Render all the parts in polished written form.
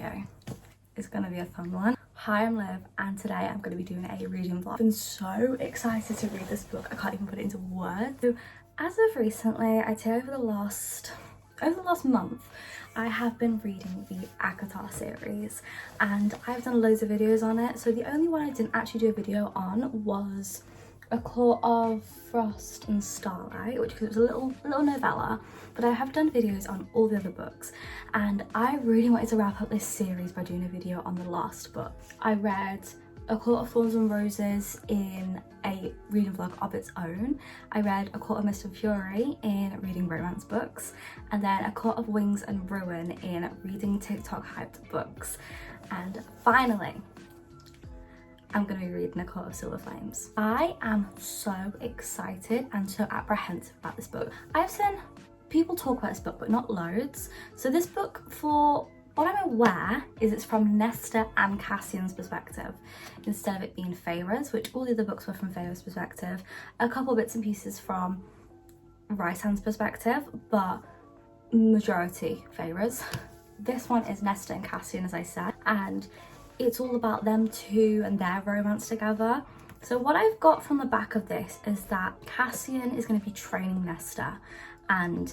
video is going to be a fun one. Hi, I'm Liv, and today I'm going to be doing a reading vlog. I've been so excited to read this book, I can't even put it into words. So as of recently, I'd say over the last month, I have been reading the ACOTAR series, and I've done loads of videos on it. So the only one I didn't actually do a video on was A Court of Frost and Starlight, which was a little novella, but I have done videos on all the other books, and I really wanted to wrap up this series by doing a video on the last book. I read A Court of Thorns and Roses in a reading vlog of its own. I read A Court of Mist and Fury in reading romance books, and then A Court of Wings and Ruin in reading TikTok hyped books. And finally, I'm going to be reading A Court of Silver Flames. I am so excited and so apprehensive about this book. I've seen people talk about this book, but not loads. So this book, for what I'm aware, is it's from Nesta and Cassian's perspective, instead of it being Feyre's, which all the other books were from Feyre's perspective. A couple bits and pieces from Rhysand's perspective, but majority Feyre's. This one is Nesta and Cassian, as I said, and it's all about them two and their romance together. So what I've got from the back of this is that Cassian is going to be training Nesta, and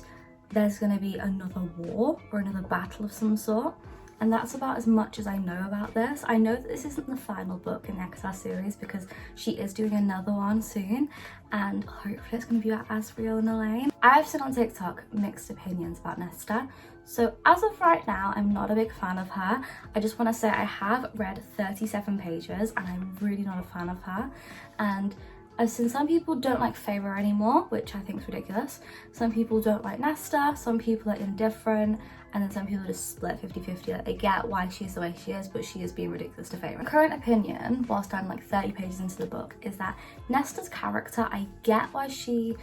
there's going to be another war or another battle of some sort, and that's about as much as I know about this. I know that this isn't the final book in the ACOTAR series because she is doing another one soon, and hopefully it's going to be about Asriel and Elaine. I've seen on TikTok mixed opinions about Nesta, so as of right now I'm not a big fan of her. I just want to say I have read 37 pages and I'm really not a fan of her, and I've seen some people don't like Feyre anymore, which I think is ridiculous. Some people don't like Nesta, some people are indifferent, and then some people just split 50-50. Like, they get why she's the way she is, but she is being ridiculous to Feyre. My current opinion, whilst I'm like 30 pages into the book, is that Nesta's character, I get why she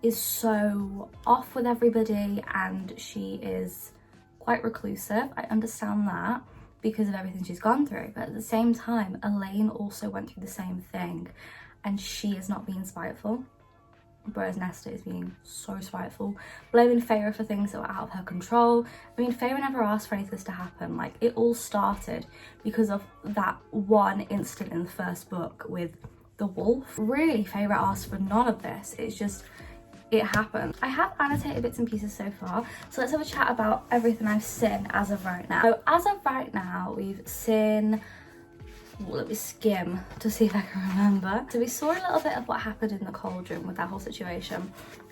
is so off with everybody and she is quite reclusive. I understand that because of everything she's gone through, but at the same time, Elaine also went through the same thing, and she is not being spiteful, whereas Nesta is being so spiteful, blaming Feyre for things that were out of her control. I mean, Feyre never asked for any of this to happen. Like, it all started because of that one incident in the first book with the wolf. Really, Feyre asked for none of this. It's just, it happened. I have annotated bits and pieces so far, so let's have a chat about everything I've seen as of right now. So as of right now, we've seen, let me skim to see if I can remember. So we saw a little bit of what happened in the cauldron with that whole situation,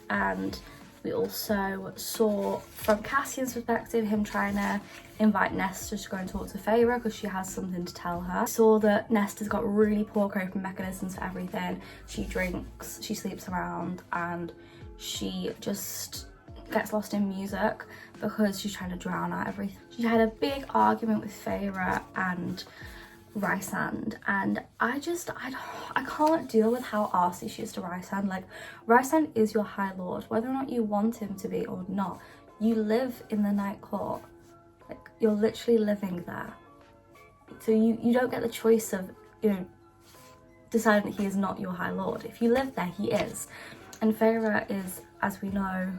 and we also saw from Cassian's perspective him trying to invite Nesta to go and talk to Feyre because she has something to tell her. We saw that Nesta's got really poor coping mechanisms for everything. She drinks, she sleeps around, and she just gets lost in music because she's trying to drown out everything. She had a big argument with Feyre and Rhysand, and I can't deal with how arsey she is to Rhysand. Like, Rhysand is your High Lord, whether or not you want him to be or not. You live in the Night Court, like, you're literally living there, so you don't get the choice of, you know, deciding that he is not your High Lord. If you live there, he is, and Feyre is, as we know,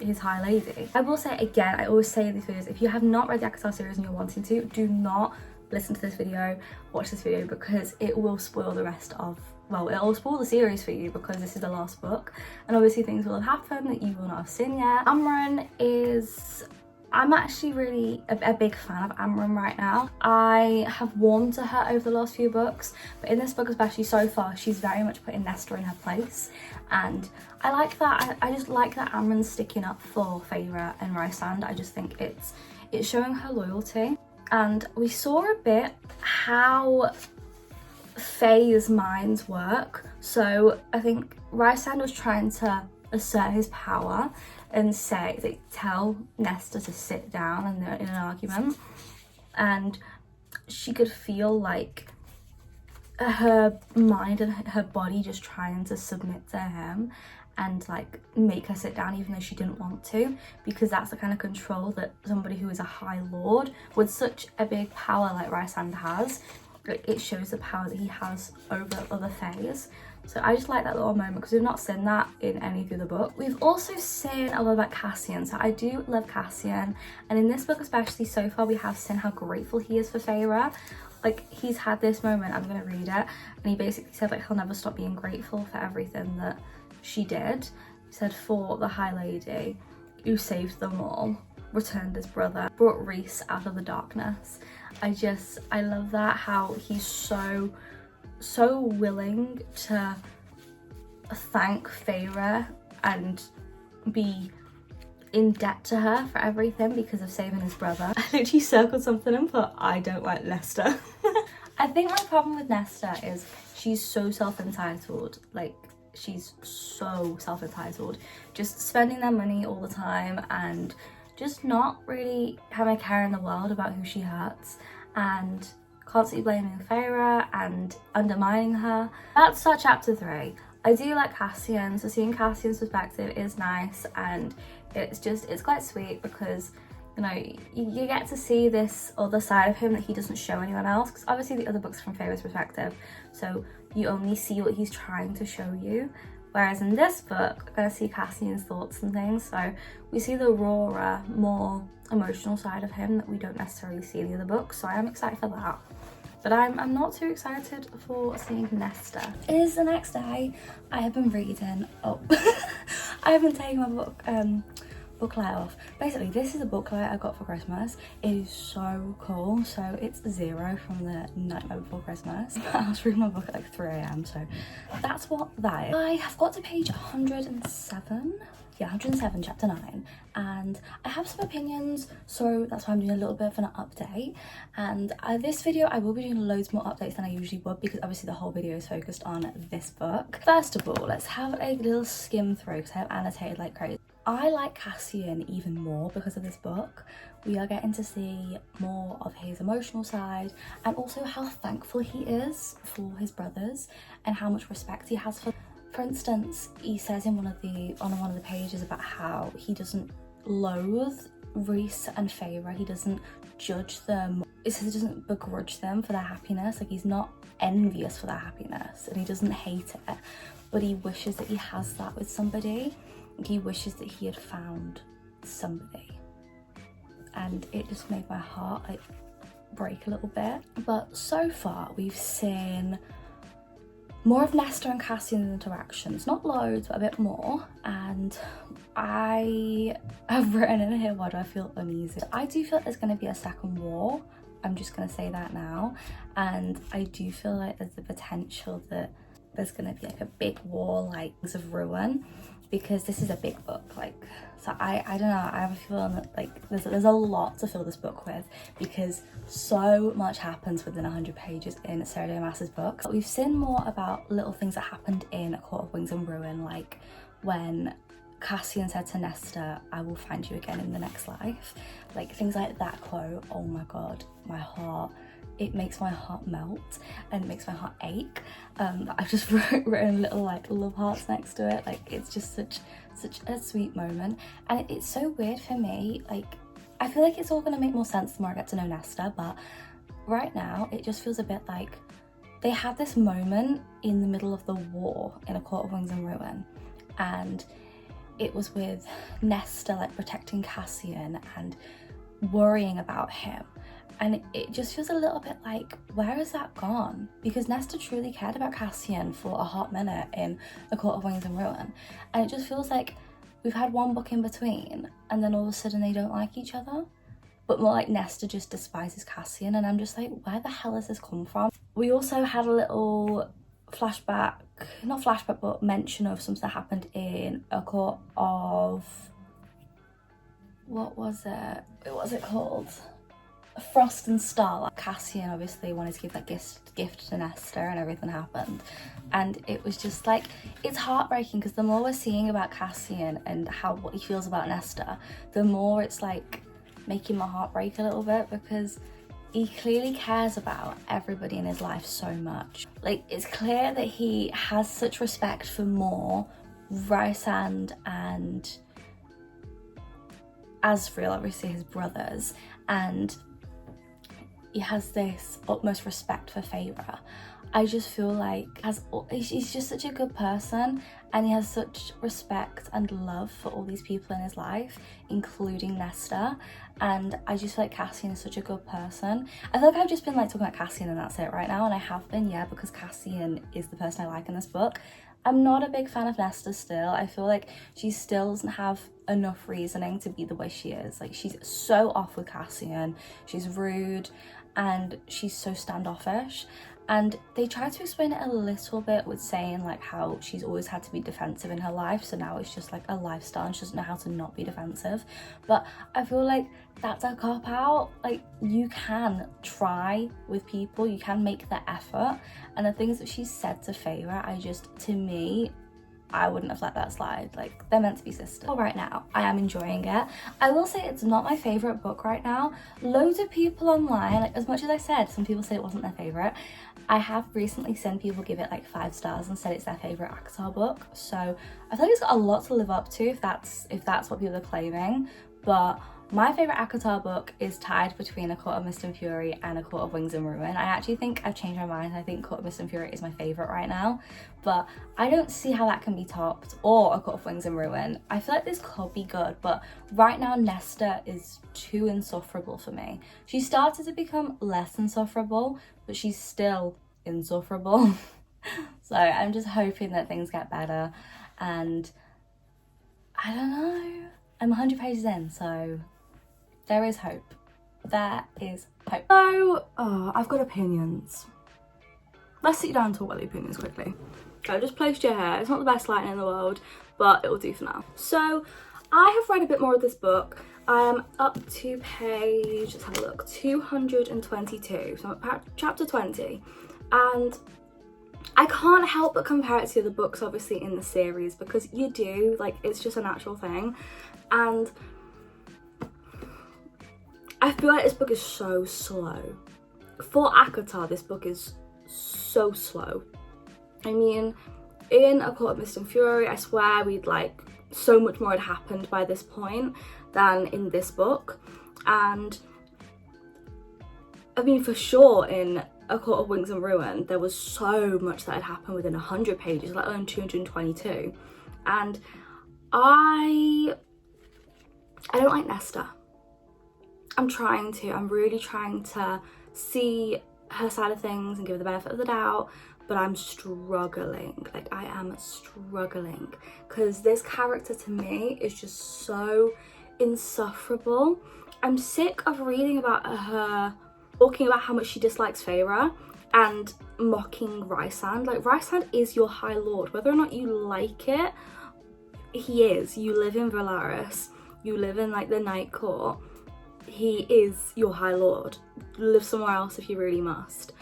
his High Lady. I will say again, I always say in these videos, if you have not read the ACOTAR series and you're wanting to, do not listen to this video, watch this video, because it will spoil the rest of, well, it will spoil the series for you because this is the last book, and obviously things will have happened that you will not have seen yet. Amren is, I'm actually really a big fan of Amren right now. I have warmed to her over the last few books, but in this book especially so far, she's very much putting Nesta in her place, and I like that. I just like that Amren's sticking up for Feyre and Rhysand. I just think it's showing her loyalty. And we saw a bit how Faye's minds work. So I think Rhysand was trying to assert his power and tell Nesta to sit down in an argument, and she could feel like her mind and her body just trying to submit to him and like make her sit down even though she didn't want to, because that's the kind of control that somebody who is a High Lord with such a big power like Rhysand has, it shows the power that he has over other Fays. So I just like that little moment because we've not seen that in any of the other books. We've also seen a lot about Cassian. So I do love Cassian, and in this book especially so far we have seen how grateful he is for Feyre. Like, he's had this moment, I'm gonna read it, and he basically said like he'll never stop being grateful for everything that she did. He said, for the High Lady who saved them all, returned his brother, brought Rhys out of the darkness. I love that, how he's so willing to thank Feyre and be in debt to her for everything because of saving his brother. I literally circled something and put, I don't like Nesta. I think my problem with Nesta is she's so self-entitled. Like, she's so self-entitled, just spending their money all the time and just not really having a care in the world about who she hurts, and constantly blaming Feyre and undermining her. That's chapter 3. I do like Cassian, so seeing Cassian's perspective is nice, and it's quite sweet because, you know, you get to see this other side of him that he doesn't show anyone else, because obviously the other book's from Feyre's perspective, so you only see what he's trying to show you. Whereas in this book, we're going to see Cassian's thoughts and things, so we see the rawer, more emotional side of him that we don't necessarily see in the other books, so I am excited for that. But I'm not too excited for seeing Nesta. It is the next day. I have been reading, I have been taking my booklight off. Basically, this is a booklight I got for Christmas. It is so cool. So it's 0 from the Nightmare Before Christmas. I was reading my book at like 3 AM, so that's what that is. I have got to page 107. Yeah, 107, chapter 9, and I have some opinions, so that's why I'm doing a little bit of an update. And this video I will be doing loads more updates than I usually would, because obviously the whole video is focused on this book. First of all, let's have a little skim through, because I have annotated like crazy. I like Cassian even more because of this book. We are getting to see more of his emotional side, and also how thankful he is for his brothers and how much respect he has for them. For instance, he says in one of the pages about how he doesn't loathe Rhys and Feyre. He doesn't judge them. It says he doesn't begrudge them for their happiness. Like, he's not envious for their happiness, and he doesn't hate it, but he wishes that he has that with somebody. He wishes that he had found somebody, and it just made my heart like break a little bit. But so far we've seen more of Nesta and Cassian's interactions, not loads, but a bit more. And I have written in here, why do I feel uneasy? I do feel there's going to be a second war. I'm just going to say that now. And I do feel like there's the potential that there's going to be like a big war, like of ruin, because this is a big book. Like, so I don't know, I have a feeling that like there's a lot to fill this book with, because so much happens within 100 pages in Sarah J Maas's book. We've seen more about little things that happened in A Court of Wings and Ruin, like when Cassian said to Nesta, I will find you again in the next life. Like, things like that quote, oh my god, my heart, it makes my heart melt and it makes my heart ache. I've just written little like love hearts next to it. Like, it's just such a sweet moment, and it's so weird for me. Like, I feel like it's all gonna make more sense the more I get to know Nesta, but right now it just feels a bit like they had this moment in the middle of the war in A Court of Wings and Ruin, and it was with Nesta like protecting Cassian and worrying about him. And it just feels a little bit like, where has that gone? Because Nesta truly cared about Cassian for a hot minute in A Court of Wings and Ruin. And it just feels like we've had one book in between, and then all of a sudden they don't like each other. But more like Nesta just despises Cassian, and I'm just like, where the hell has this come from? We also had a little flashback, not flashback, but mention of something that happened in A Court of... what was it? What was it called? Frost and Starlight. Cassian obviously wanted to give that gift to Nesta, and everything happened, and it was just like, it's heartbreaking, because the more we're seeing about Cassian and what he feels about Nesta, the more it's like making my heart break a little bit, because he clearly cares about everybody in his life so much. Like, it's clear that he has such respect for Mor, Rhysand and Asriel, obviously his brothers, and he has this utmost respect for Feyre. I just feel like he's just such a good person, and he has such respect and love for all these people in his life, including Nesta. And I just feel like Cassian is such a good person. I feel like I've just been like talking about Cassian and that's it right now, and I have been, yeah, because Cassian is the person I like in this book. I'm not a big fan of Nesta still. I feel like she still doesn't have enough reasoning to be the way she is. Like, she's so off with Cassian, she's rude, and she's so standoffish. And they try to explain it a little bit with saying like how she's always had to be defensive in her life, so now it's just like a lifestyle and she doesn't know how to not be defensive. But I feel like that's a cop out. Like, you can try with people, you can make the effort, and the things that she said to Feyre, to me, I wouldn't have let that slide. Like, they're meant to be sisters. Right now, I am enjoying it. I will say it's not my favourite book right now. Loads of people online, like, as much as I said, some people say it wasn't their favourite, I have recently seen people give it like 5 stars and said it's their favourite ACOTAR book. So I feel like it's got a lot to live up to if that's what people are claiming. But my favourite ACOTAR book is tied between A Court of Mist and Fury and A Court of Wings and Ruin. I actually think I've changed my mind. I think Court of Mist and Fury is my favourite right now. But I don't see how that can be topped, or A Court of Wings and Ruin. I feel like this could be good, but right now Nesta is too insufferable for me. She started to become less insufferable, but she's still insufferable. So I'm just hoping that things get better. And I don't know. I'm 100 pages in, so there is hope. There is hope. So, I've got opinions. Let's sit down and talk about the opinions quickly. Okay, just placed your hair. It's not the best lighting in the world, but it will do for now. So, I have read a bit more of this book. I am up to page, let's have a look, 222. So I'm at chapter 20. And I can't help but compare it to the books, obviously, in the series, because you do, like, it's just a natural thing. And I feel like this book is so slow. For ACOTAR, this book is so slow. I mean, in A Court of Mist and Fury, I swear we'd like, so much more had happened by this point than in this book. And I mean, for sure, in A Court of Wings and Ruin, there was so much that had happened within 100 pages, let alone 222. And I don't like Nesta. I'm really trying to see her side of things and give her the benefit of the doubt, but I'm struggling. Like, I am struggling, because this character to me is just so insufferable. I'm sick of reading about her talking about how much she dislikes Feyre and mocking Rysand. Like, Rysand is your High Lord. Whether or not you like it, he is. You live in Valaris. You live in, like, the Night Court. He is your High Lord. Live somewhere else if you really must.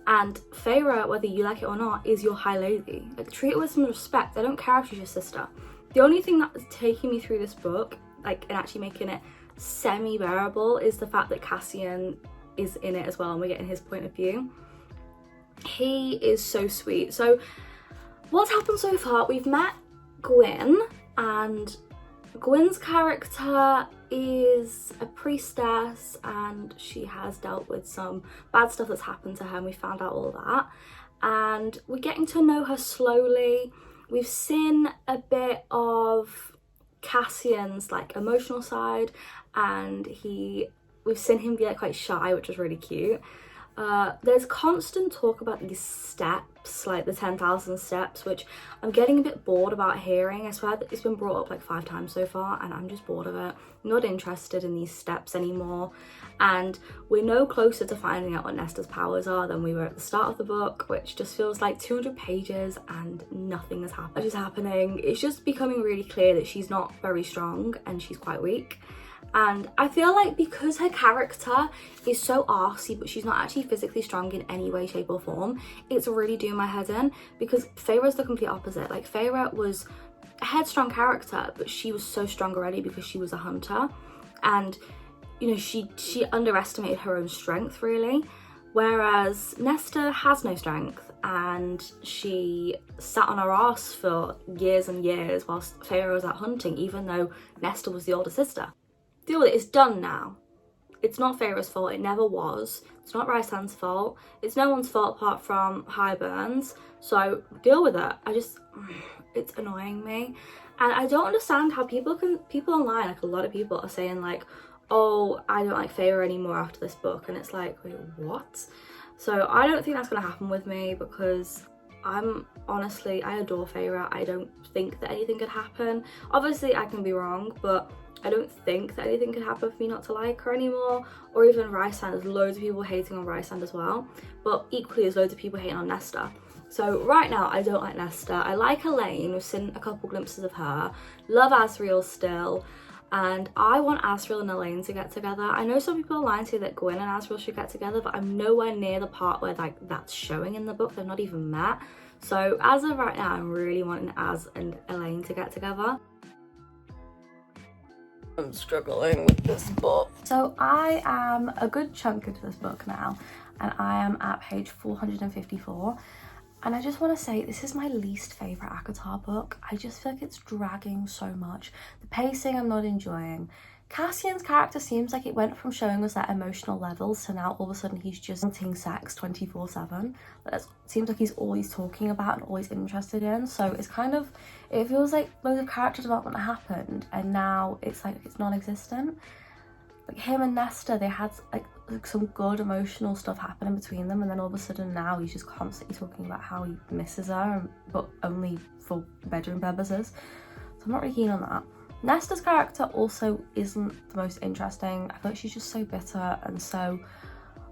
And Feyre, whether you like it or not, is your High Lady. Like, treat her with some respect. I don't care if she's your sister. The only thing that's taking me through this book, like, and actually making it semi-bearable, is the fact that Cassian is in it as well, and we're getting his point of view. He is so sweet. So what's happened so far, we've met Gwyn, and Gwyn's character is a priestess, and she has dealt with some bad stuff that's happened to her, and we found out all that. And we're getting to know her slowly. We've seen a bit of Cassian's, like, emotional side, and we've seen him be, like, quite shy, which was really cute. There's constant talk about these steps, like the 10,000 steps, which I'm getting a bit bored about hearing. I swear that it's been brought up like 5 times so far, and I'm just bored of it. I'm not interested in these steps anymore. And we're no closer to finding out what Nesta's powers are than we were at the start of the book, which just feels like 200 pages and nothing is happening. It's just becoming really clear that she's not very strong and she's quite weak. And I feel like because her character is so arsey, but she's not actually physically strong in any way, shape or form, it's really doing my head in, because Feyre's the complete opposite. Like, Feyre was a headstrong character, but she was so strong already because she was a hunter. And, you know, she underestimated her own strength, really. Whereas Nesta has no strength, and she sat on her ass for years and years whilst Feyre was out hunting, even though Nesta was the older sister. Deal with it, it's done now. it's not Feyre's fault, it never was. It's not Rhysand's fault. It's no one's fault apart from Highburn's. So deal with it. It's annoying me. And I don't understand how people online, like a lot of people are saying like, oh, I don't like Feyre anymore after this book. And it's like, wait, what? So I don't think that's going to happen with me, because honestly, I adore Feyre. I don't think that anything could happen. Obviously I can be wrong, but I don't think that anything could happen for me not to like her anymore. Or even Rhysand. There's loads of people hating on Rhysand as well, but equally there's loads of people hating on Nesta. So right now I don't like Nesta. I like Elaine. We've seen a couple glimpses of her. Love Asriel still, and I want Asriel and Elaine to get together. I know some people online say that Gwyn and Asriel should get together, but I'm nowhere near the part where like that's showing in the book. They've not even met. So as of right now, I'm really wanting Az and Elaine to get together. I'm struggling with this book. So I am a good chunk into this book now, and I am at page 454. And I just want to say, this is my least favourite ACOTAR book. I just feel like it's dragging so much. The pacing I'm not enjoying. Cassian's character seems like it went from showing us that emotional levels to now all of a sudden he's just wanting sex 24/7. That seems like he's all he's talking about and all he's interested in. So it's kind of, it feels like loads of character development happened and now it's like it's non-existent. Like him and Nesta, they had like some good emotional stuff happening between them, and then all of a sudden now he's just constantly talking about how he misses her, but only for bedroom purposes. So I'm not really keen on that. Nesta's character also isn't the most interesting. I feel like she's just so bitter and so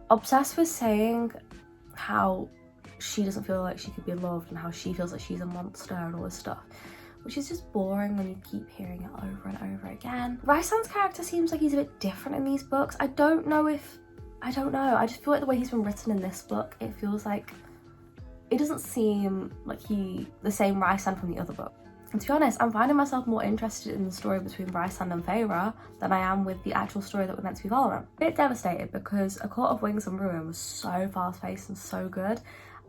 obsessed with saying how she doesn't feel like she could be loved and how she feels like she's a monster and all this stuff, which is just boring when you keep hearing it over and over again. Rhysand's character seems like he's a bit different in these books. I don't know. I just feel like the way he's been written in this book, it feels like, it doesn't seem like the same Rhysand from the other book. And to be honest, I'm finding myself more interested in the story between Rhysand and Feyre than I am with the actual story that we're meant to be following. A bit devastated because A Court of Wings and Ruin was so fast-paced and so good,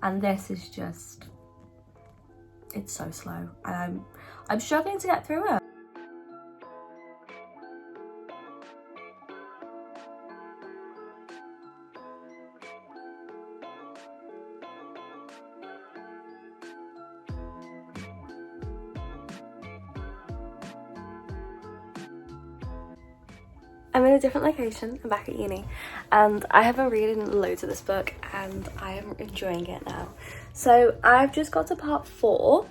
and this is just, it's so slow, and I'm struggling to get through it. I'm in a different location, I'm back at uni, and I have been reading loads of this book and I am enjoying it now. So I've just got to part 4,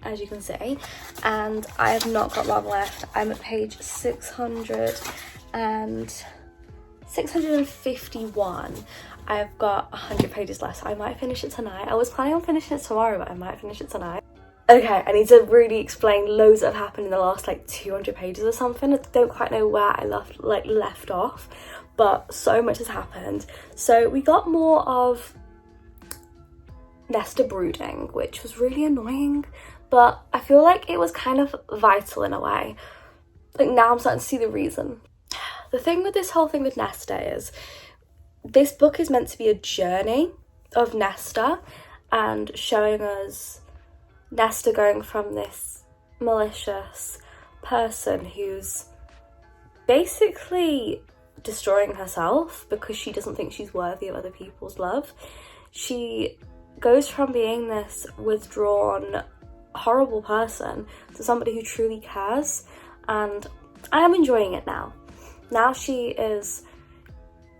as you can see, and I have not got long left. I'm at page 651. I've got 100 pages left, so I might finish it tonight. I was planning on finishing it tomorrow, but I might finish it tonight. Okay, I need to really explain loads that have happened in the last like 200 pages or something. I don't quite know where I left off, but so much has happened. So we got more of Nesta brooding, which was really annoying, but I feel like it was kind of vital in a way. Like now I'm starting to see the reason. The thing with this whole thing with Nesta is this book is meant to be a journey of Nesta and showing us Nesta going from this malicious person who's basically destroying herself because she doesn't think she's worthy of other people's love. She goes from being this withdrawn, horrible person to somebody who truly cares, and I am enjoying it now. Now she is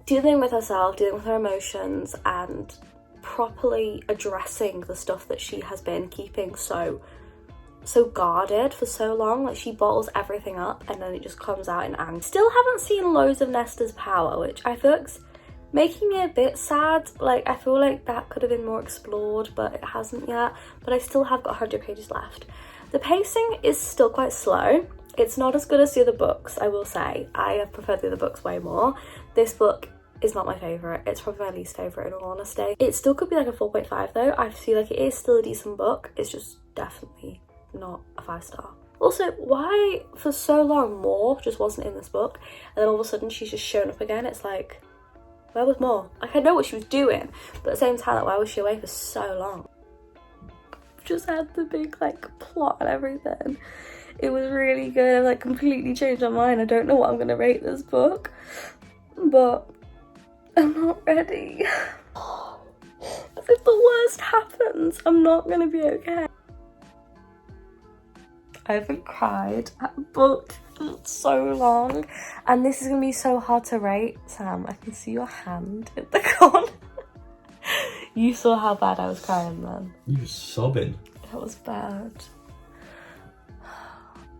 dealing with herself, dealing with her emotions, and properly addressing the stuff that she has been keeping so guarded for so long. Like she bottles everything up and then it just comes out in anger. Still haven't seen loads of Nesta's power, which I feel like's making me a bit sad. Like I feel like that could have been more explored, but it hasn't yet. But I still have got 100 pages left. The pacing is still quite slow. It's not as good as the other books, I will say. I have preferred the other books way more. This book is not my favourite. It's probably my least favourite in all honesty. It still could be like a 4.5 though. I feel like it is still a decent book. It's just definitely not a 5-star. Also, why for so long More just wasn't in this book and then all of a sudden she's just shown up again? It's like, where was More? Like I know what she was doing, but at the same time, like, why was she away for so long? Just had the big like plot and everything. It was really good. I've like completely changed my mind. I don't know what I'm gonna rate this book. but I'm not ready. As if the worst happens, I'm not gonna be okay. I haven't cried at a book in so long, and this is gonna be so hard to rate. Sam, I can see your hand in the corner. You saw how bad I was crying then. You were sobbing. That was bad.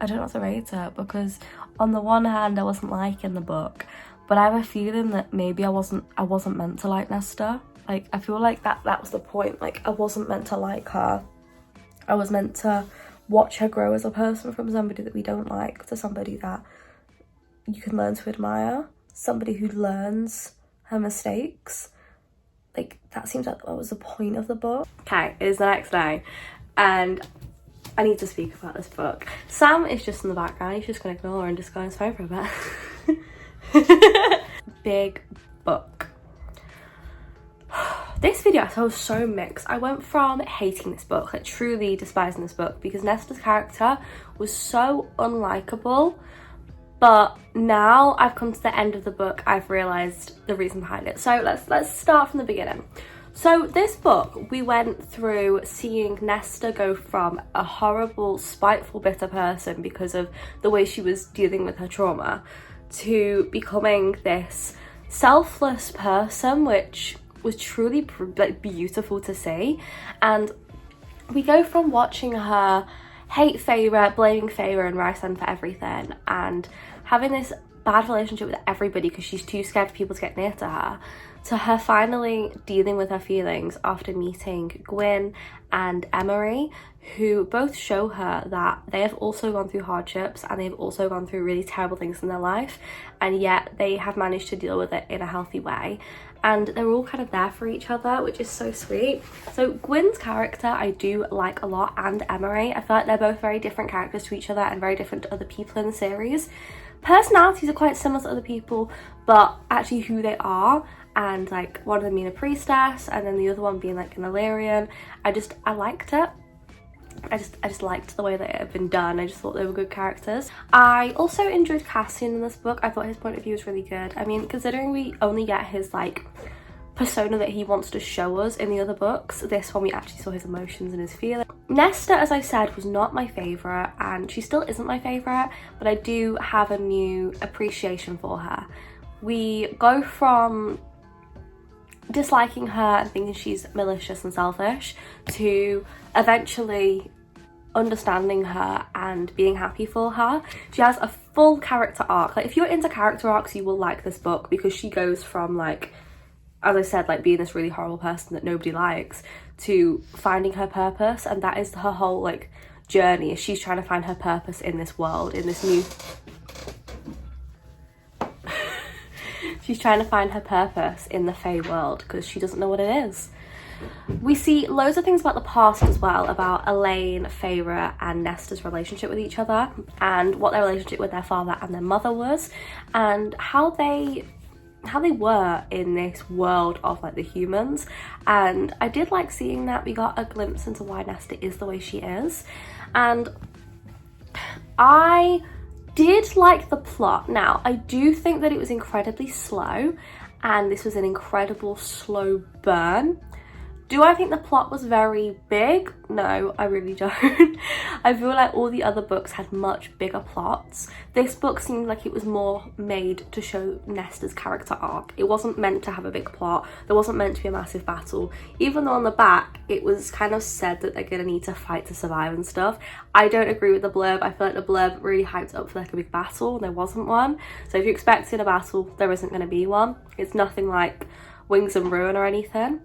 I don't know what to rate it, because on the one hand I wasn't liking the book, but I have a feeling that maybe I wasn't meant to like Nesta. Like, I feel like that was the point. Like, I wasn't meant to like her. I was meant to watch her grow as a person, from somebody that we don't like to somebody that you can learn to admire, somebody who learns her mistakes. Like, that seems like that was the point of the book. Okay, it is the next day, and I need to speak about this book. Sam is just in the background. He's just gonna ignore her and just go on his phone for a bit. Big book. This video I was so mixed. I went from hating this book, like truly despising this book, because Nesta's character was so unlikable, but now I've come to the end of the book, I've realised the reason behind it. So let's start from the beginning. So this book, we went through seeing Nesta go from a horrible, spiteful, bitter person because of the way she was dealing with her trauma, to becoming this selfless person, which was truly like beautiful to see. And we go from watching her hate Feyre, blaming Feyre and Rysand for everything, and having this bad relationship with everybody because she's too scared for people to get near to her, to her finally dealing with her feelings after meeting Gwyn and Emery, who both show her that they have also gone through hardships and they've also gone through really terrible things in their life, and yet they have managed to deal with it in a healthy way. And they're all kind of there for each other, which is so sweet. So Gwyn's character I do like a lot, and Emery. I feel like they're both very different characters to each other and very different to other people in the series. Personalities are quite similar to other people, but actually who they are, and like one of them being a priestess and then the other one being like an Illyrian, I liked it. I just liked the way that it had been done. I just thought they were good characters. I also enjoyed Cassian in this book. I thought his point of view was really good. I mean, considering we only get his like persona that he wants to show us in the other books, this one we actually saw his emotions and his feelings. Nesta, as I said, was not my favourite, and she still isn't my favourite, but I do have a new appreciation for her. We go from disliking her and thinking she's malicious and selfish to eventually understanding her and being happy for her. She has a full character arc. Like, if you're into character arcs, you will like this book, because she goes from, like, as I said, like being this really horrible person that nobody likes to finding her purpose, and that is her whole like journey. She's trying to find her purpose in this world, in this new she's trying to find her purpose in the Fae world, because she doesn't know what it is. We see loads of things about the past as well, about Elaine, Feyre and Nesta's relationship with each other, and what their relationship with their father and their mother was, and how they were in this world of like the humans. And I did like seeing that. We got a glimpse into why Nesta is the way she is, and I did like the plot. Now, I do think that it was incredibly slow, and this was an incredible slow burn. Do I think the plot was very big? No, I really don't. I feel like all the other books had much bigger plots. This book seemed like it was more made to show Nesta's character arc. It wasn't meant to have a big plot. There wasn't meant to be a massive battle. Even though on the back, it was kind of said that they're going to need to fight to survive and stuff. I don't agree with the blurb. I feel like the blurb really hyped up for like a big battle, and there wasn't one. So if you're expecting a battle, there isn't going to be one. It's nothing like Wings and Ruin or anything.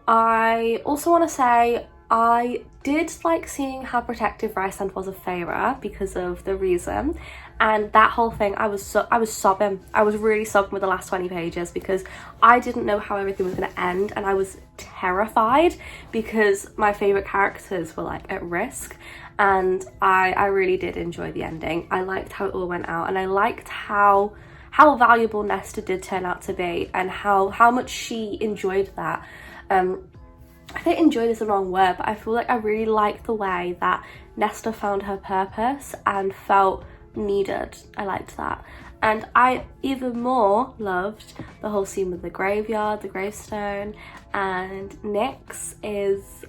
I also want to say I did like seeing how protective Rysand was of Feyre because of the reason, and that whole thing, I was sobbing. I was really sobbing with the last 20 pages because I didn't know how everything was going to end, and I was terrified because my favourite characters were like at risk, and I really did enjoy the ending. I liked how it all went out, and I liked how valuable Nesta did turn out to be, and how much she enjoyed that. I think enjoyed is the wrong word, but I feel like I really liked the way that Nesta found her purpose and felt needed. I liked that. And I even more loved the whole scene with the graveyard, the gravestone, and Nyx is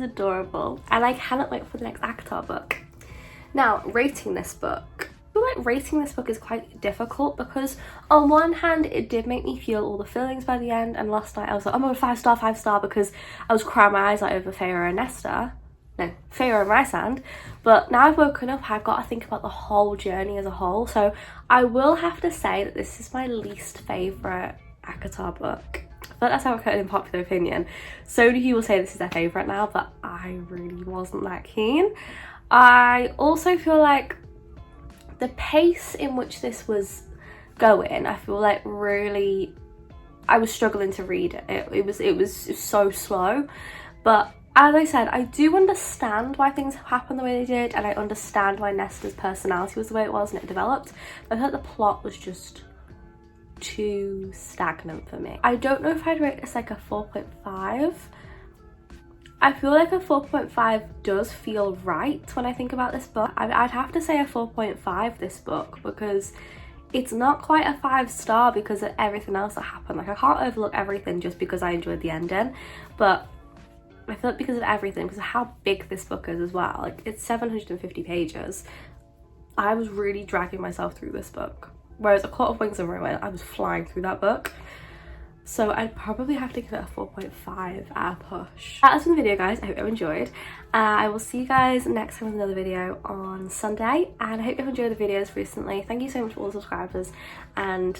adorable. And I cannot wait for the next ACOTAR book. Now, rating this book. I feel like rating this book is quite difficult because on one hand it did make me feel all the feelings by the end, and last night I was like, oh my god, 5 star because I was crying my eyes out over Feyre and Nesta. No, Feyre and Rysand. But now I've woken up, I've got to think about the whole journey as a whole. So I will have to say that this is my least favourite ACOTAR book. But that's how it in popular opinion. So many people say this is their favourite now, but I really wasn't that keen. I also feel like the pace in which this was going, I feel like really, I was struggling to read it. It was so slow. But as I said, I do understand why things happened the way they did, and I understand why Nesta's personality was the way it was and it developed. But I thought the plot was just too stagnant for me. I don't know if I'd rate this like a 4.5. I feel like a 4.5 does feel right when I think about this book. I'd have to say a 4.5 this book because it's not quite a 5 star because of everything else that happened. Like, I can't overlook everything just because I enjoyed the ending, but I feel like because of everything, because of how big this book is as well, like it's 750 pages, I was really dragging myself through this book. Whereas A Court of Wings and Ruin, I was flying through that book. So I'd probably have to give it a 4.5 at a push. That has been the video, guys. I hope you enjoyed. I will see you guys next time with another video on Sunday. And I hope you've enjoyed the videos recently. Thank you so much for all the subscribers and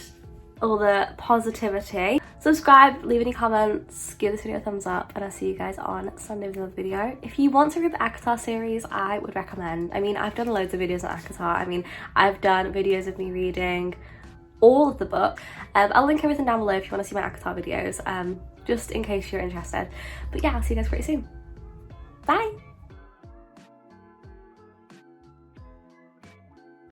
all the positivity. Subscribe, leave any comments, give this video a thumbs up, and I'll see you guys on Sunday with another video. If you want to read the ACOTAR series, I would recommend. I mean, I've done loads of videos on ACOTAR. I mean, I've done videos of me reading all of the book. I'll link everything down below if you want to see my ACOTAR videos, just in case you're interested. But yeah, I'll see you guys pretty soon. Bye!